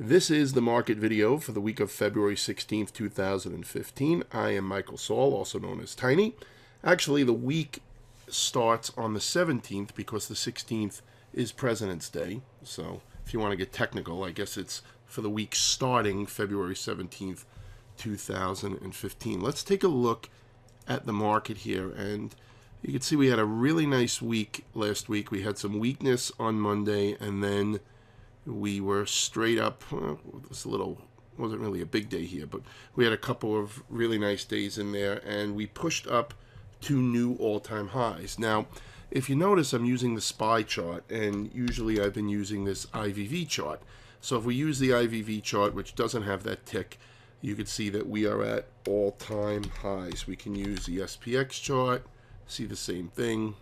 This is the market video for the week of February 16th, 2015. I am Michael Saul, also known as Tiny. Actually, the week starts on the 17th because the 16th is President's Day. So if you want to get technical, I guess it's for the week starting February 17th, 2015. Let's take a look at the market here. And you can see we had a really nice week last week. We had some weakness on Monday, and then we were straight up. Well, wasn't really a big day here, but we had a couple of really nice days in there, and we pushed up to new all-time highs. Now, if you notice, I'm using the SPY chart, and usually I've been using this IVV chart. So if we use the IVV chart, which doesn't have that tick, you can see that we are at all-time highs. We can use the SPX chart, see the same thing.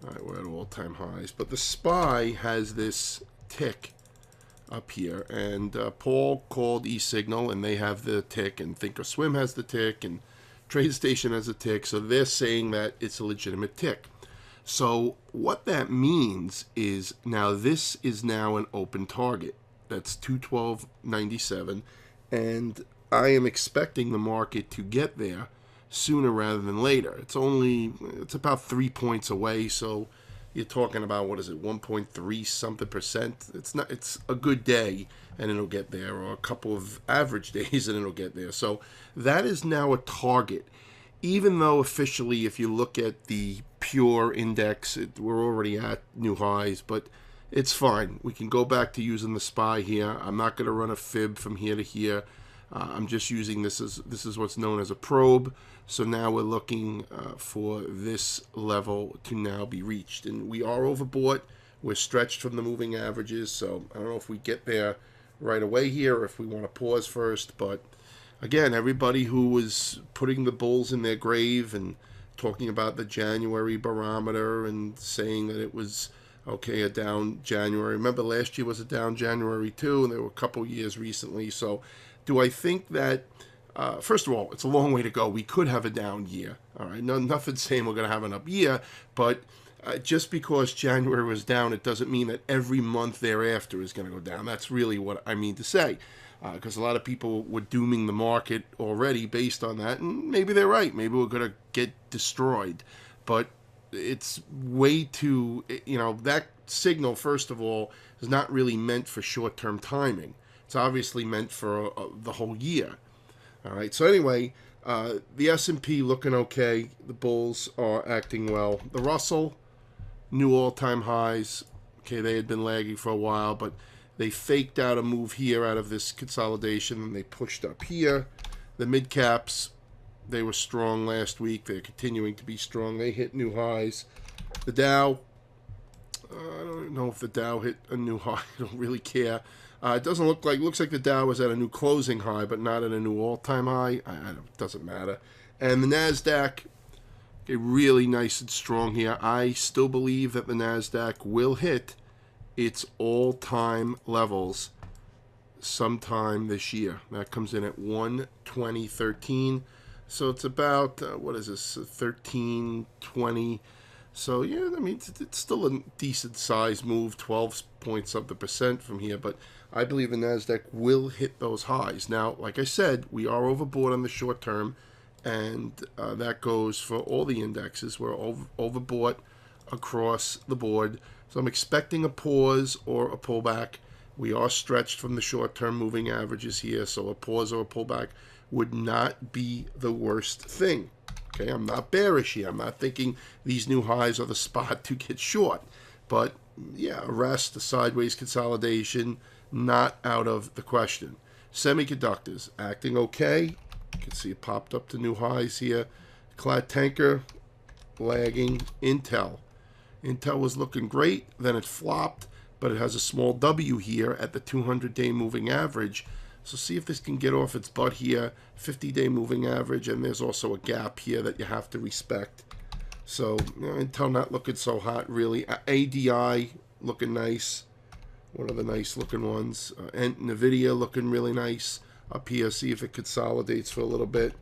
All right, we're at all-time highs, but the SPY has this tick up here, and Paul called eSignal, and they have the tick, and Thinkorswim has the tick, and TradeStation has a tick, so they're saying that it's a legitimate tick. So what that means is now this is now an open target. That's 212.97, and I am expecting the market to get there sooner rather than later. It's about 3 points away, so you're talking about, what is it, 1.3 something percent. It's a good day and it'll get there, or a couple of average days and it'll get there. So that is now a target, even though officially, if you look at the pure index, we're already at new highs, but it's fine. We can go back to using the SPY here. I'm not going to run a fib from here to here. I'm just using this is what's known as a probe. So now we're looking for this level to now be reached, and we are overbought. We're stretched from the moving averages, so I don't know if we get there right away here or if we want to pause first. But again, everybody who was putting the bulls in their grave and talking about the January barometer and saying that it was okay, a down January. Remember, last year was a down January too, and there were a couple years recently. So do I think that, first of all, it's a long way to go. We could have a down year. All right, nothing saying we're going to have an up year, but just because January was down, it doesn't mean that every month thereafter is going to go down. That's really what I mean to say, because a lot of people were dooming the market already based on that, and maybe they're right. Maybe we're going to get destroyed, but it's way too, that signal, first of all, is not really meant for short-term timing. It's obviously meant for the whole year. All right. So anyway, the S&P looking okay. The bulls are acting well. The Russell, new all-time highs. Okay, they had been lagging for a while, but they faked out a move here out of this consolidation, and they pushed up here. The mid-caps, they were strong last week. They're continuing to be strong. They hit new highs. The Dow, I don't know if the Dow hit a new high. I don't really care. It doesn't looks like the Dow was at a new closing high, but not at a new all-time high. It doesn't matter. And the NASDAQ, okay, really nice and strong here. I still believe that the NASDAQ will hit its all-time levels sometime this year. That comes in at 120.13. So it's about, what is this, 13.20. So, yeah, I mean, it's still a decent size move, 12 points of the percent from here, but I believe the NASDAQ will hit those highs. Now, like I said, we are overbought on the short term, and that goes for all the indexes. We're overbought across the board. So I'm expecting a pause or a pullback. We are stretched from the short-term moving averages here, so a pause or a pullback would not be the worst thing. Okay, I'm not bearish here. I'm not thinking these new highs are the spot to get short. But, yeah, a rest, a sideways consolidation, not out of the question. Semiconductors, acting okay. You can see it popped up to new highs here. Clad tanker, lagging. Intel was looking great. Then it flopped, but it has a small W here at the 200-day moving average. So see if this can get off its butt here, 50-day moving average, and there's also a gap here that you have to respect. So, Intel not looking so hot, really. ADI looking nice. One of the nice looking ones. And NVIDIA looking really nice up here. See if it consolidates for a little bit.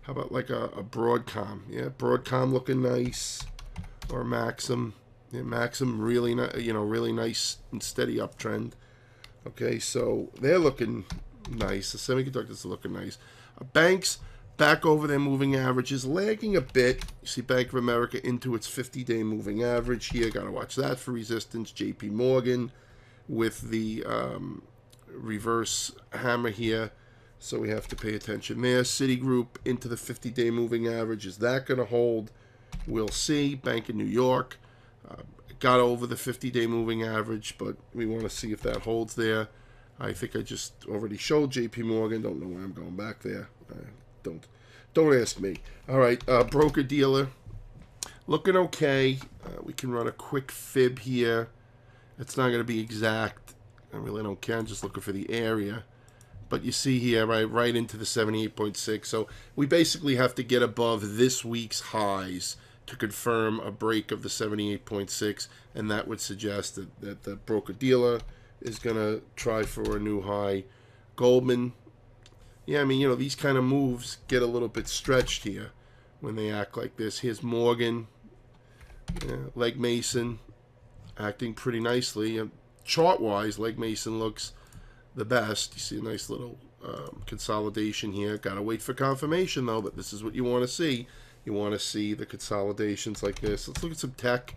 How about like a Broadcom? Yeah, Broadcom looking nice. Or Maxim. Yeah, Maxim really, really nice and steady uptrend. Okay, so they're looking nice. The semiconductors are looking nice. Banks back over their moving averages, lagging a bit. You see Bank of America into its 50-day moving average here. Got to watch that for resistance. JP Morgan with the reverse hammer here. So we have to pay attention there. Citigroup into the 50-day moving average. Is that going to hold? We'll see. Bank of New York got over the 50-day moving average, but we want to see if that holds there. I think I just already showed JP Morgan. Don't know why I'm going back there. Don't ask me. All right, broker dealer looking okay. We can run a quick fib here. It's not going to be exact. I really don't care. I'm just looking for the area. But you see here, right into the 78.6. So we basically have to get above this week's highs to confirm a break of the 78.6, and that would suggest that the broker-dealer is going to try for a new high. Goldman, yeah, I mean, you know, these kind of moves get a little bit stretched here when they act like this. Here's Morgan, Legg Mason, acting pretty nicely. Chart-wise, Legg Mason looks the best. You see a nice little consolidation here. Got to wait for confirmation, though, but this is what you want to see. You want to see the consolidations like this. Let's look at some tech.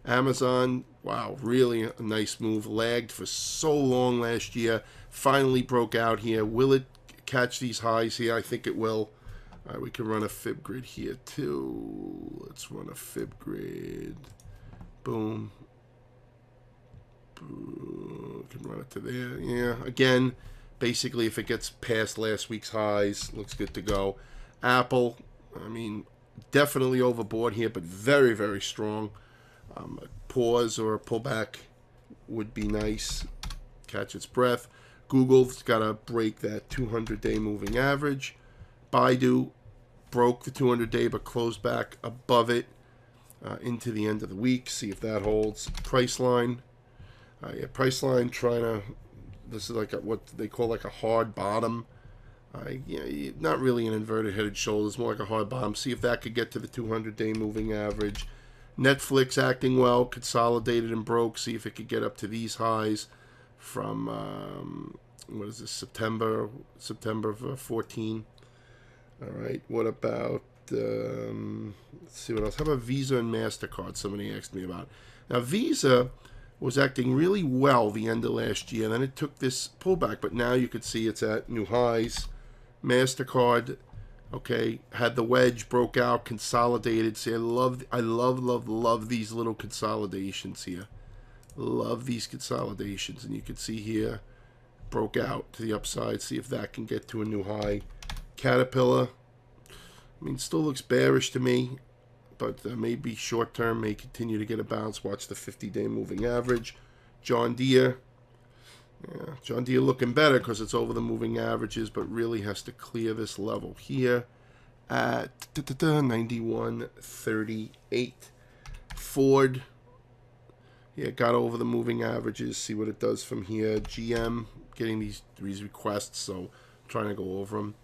Amazon, wow, really a nice move. Lagged for so long last year. Finally broke out here. Will it catch these highs here? I think it will. All right, we can run a fib grid here, too. Let's run a fib grid. Boom. Can run it to there. Yeah, again, basically if it gets past last week's highs, looks good to go. Apple, I mean, definitely overboard here, but very, very strong. A pause or a pullback would be nice. Catch its breath. Google's got to break that 200-day moving average. Baidu broke the 200-day but closed back above it into the end of the week. See if that holds. Priceline. Priceline trying to, this is like what they call like a hard bottom. Not really an inverted head and shoulders, more like a hard bottom. See if that could get to the 200-day moving average. Netflix acting well, consolidated and broke. See if it could get up to these highs from, what is this, September of 14. All right, what about, let's see what else. How about Visa and MasterCard? Somebody asked me about. Now, Visa was acting really well the end of last year. Then it took this pullback, but now you could see it's at new highs. MasterCard, okay, had the wedge, broke out, consolidated. See, I love these little consolidations here. Love these consolidations. And you can see here, broke out to the upside. See if that can get to a new high. Caterpillar, I mean, still looks bearish to me, but maybe short term, may continue to get a bounce. Watch the 50-day moving average. John Deere. Yeah, John Deere looking better because it's over the moving averages, but really has to clear this level here at 91.38. Ford, yeah, got over the moving averages. See what it does from here. GM getting these requests, so trying to go over them.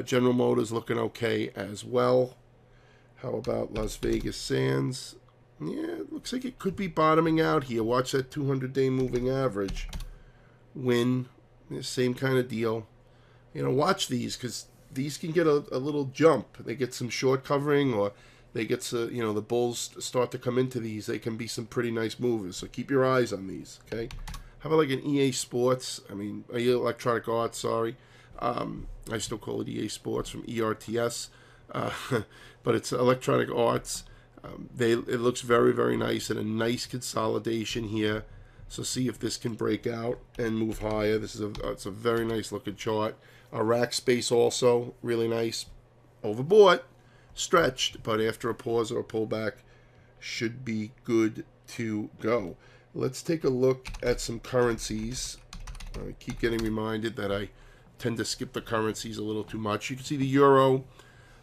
General Motors looking okay as well. How about Las Vegas Sands? Yeah, it looks like it could be bottoming out here. Watch that 200-day moving average. Win, same kind of deal. You know, watch these because these can get a little jump. They get some short covering, or they get the bulls start to come into these. They can be some pretty nice movers. So keep your eyes on these. Okay. How about like an EA Sports? I mean, Electronic Arts. Sorry, I still call it EA Sports from ERTS. But it's Electronic Arts. It looks very, very nice and a nice consolidation here. So see if this can break out and move higher. This is it's a very nice looking chart. Rack Space also really nice. Overbought, stretched, but after a pause or a pullback, should be good to go. Let's take a look at some currencies. I keep getting reminded that I tend to skip the currencies a little too much. You can see the euro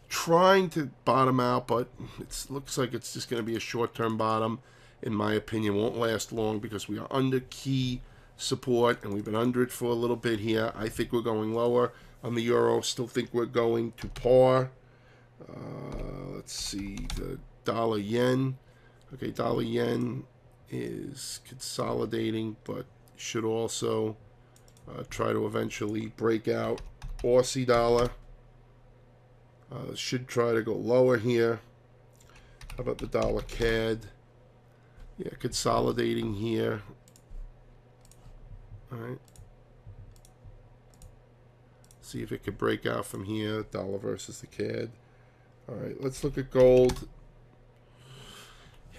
trying to bottom out, but it looks like it's just going to be a short-term bottom. In my opinion, won't last long because we are under key support, and we've been under it for a little bit here. I think we're going lower on the euro. Still think we're going to par. Let's see, the dollar yen. Okay, dollar yen is consolidating, but should also Try to eventually break out Aussie dollar. Should try to go lower here. How about the dollar CAD? Yeah, consolidating here. All right. See if it could break out from here. Dollar versus the CAD. All right, let's look at gold.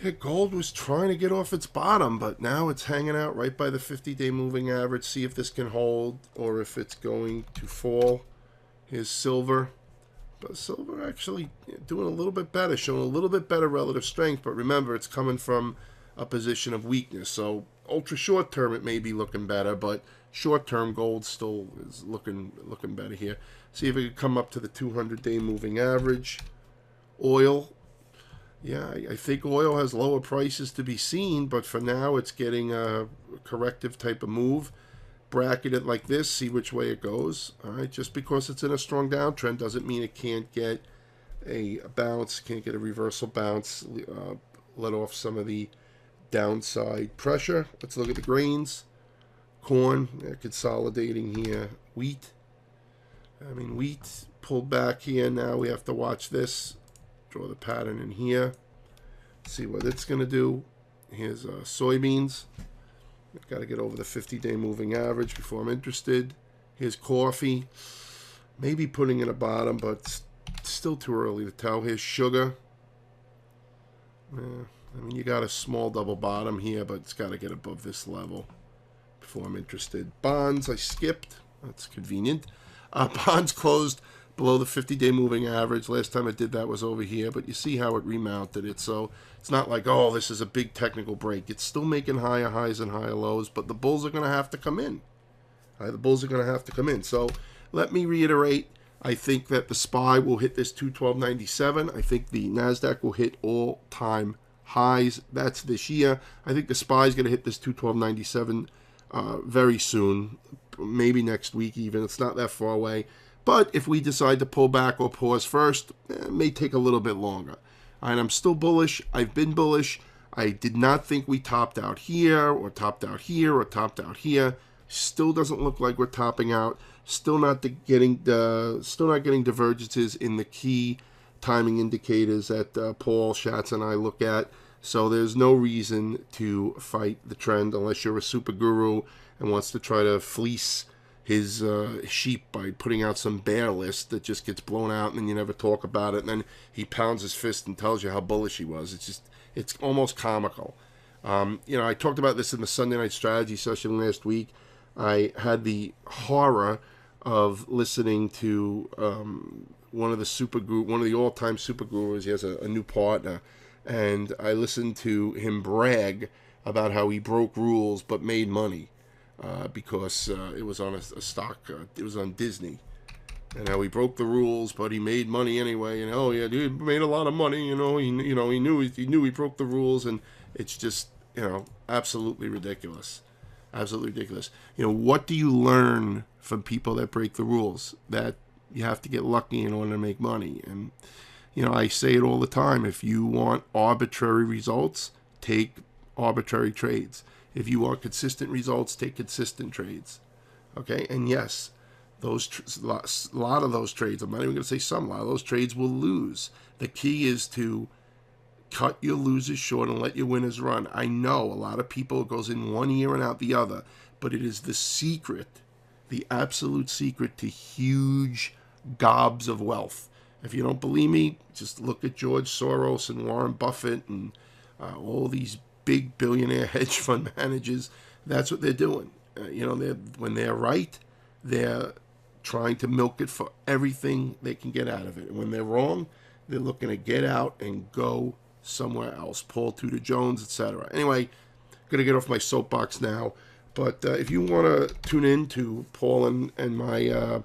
Yeah, gold was trying to get off its bottom, but now it's hanging out right by the 50-day moving average. See if this can hold or if it's going to fall. Here's silver. But silver actually doing a little bit better, showing a little bit better relative strength. But remember, it's coming from a position of weakness. So ultra short term, it may be looking better, but short term, gold still is looking better here. See if it could come up to the 200-day moving average. Oil. Yeah, I think oil has lower prices to be seen, but for now it's getting a corrective type of move. Bracket it like this, see which way it goes. All right, just because it's in a strong downtrend doesn't mean it can't get a bounce, can't get a reversal bounce, let off some of the downside pressure. Let's look at the grains. Corn, consolidating here. Wheat. I mean, wheat pulled back here. Now we have to watch this. Draw the pattern in here. See what it's going to do. Here's soybeans. I've got to get over the 50-day moving average before I'm interested. Here's coffee. Maybe putting in a bottom, but still too early to tell. Here's sugar. I mean, you got a small double bottom here, but it's got to get above this level before I'm interested. Bonds, I skipped. That's convenient. Bonds closed below the 50-day moving average. Last time it did that was over here, but you see how it remounted it. So it's not like, oh, this is a big technical break. It's still making higher highs and higher lows, but the bulls are going to have to come in. The bulls are going to have to come in. So let me reiterate. I think that the SPY will hit this 212.97. I think the NASDAQ will hit all-time highs. That's this year. I think the SPY is going to hit this 212.97 very soon, maybe next week even. It's not that far away. But if we decide to pull back or pause first, it may take a little bit longer. And I'm still bullish. I've been bullish. I did not think we topped out here or topped out here or topped out here. Still doesn't look like we're topping out. Still not getting divergences in the key timing indicators that Paul Schatz and I look at. So there's no reason to fight the trend unless you're a super guru and wants to try to fleece his sheep by putting out some bear list that just gets blown out and then you never talk about it. And then he pounds his fist and tells you how bullish he was. It's almost comical. I talked about this in the Sunday Night Strategy session last week. I had the horror of listening to one of the all-time super gurus. He has a new partner, and I listened to him brag about how he broke rules but made money. Because it was on a stock, it was on Disney, and how he broke the rules, but he made money anyway. And oh yeah, dude made a lot of money. He knew he broke the rules, and it's just absolutely ridiculous, absolutely ridiculous. What do you learn from people that break the rules? That you have to get lucky in order to make money. And I say it all the time. If you want arbitrary results, take arbitrary trades. If you want consistent results, take consistent trades. Okay? And yes, a lot of those trades, I'm not even going to say some, a lot of those trades will lose. The key is to cut your losers short and let your winners run. I know a lot of people, it goes in one ear and out the other, but it is the secret, the absolute secret to huge gobs of wealth. If you don't believe me, just look at George Soros and Warren Buffett and all these big billionaire hedge fund managers. That's what they're doing. When they're right, they're trying to milk it for everything they can get out of it. And when they're wrong, they're looking to get out and go somewhere else. Paul Tudor Jones, etc. Anyway, going to get off my soapbox now. But if you want to tune in to Paul and my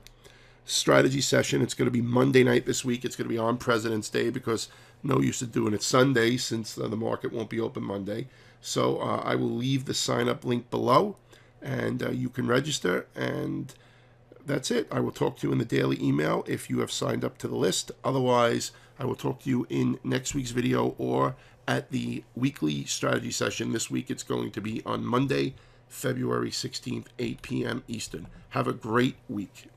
strategy session, it's going to be Monday night this week. It's going to be on President's Day because no use of doing it Sunday since the market won't be open Monday. So I will leave the sign-up link below, and you can register, and that's it. I will talk to you in the daily email if you have signed up to the list. Otherwise, I will talk to you in next week's video or at the weekly strategy session. This week it's going to be on Monday, February 16th, 8 p.m. Eastern. Have a great week.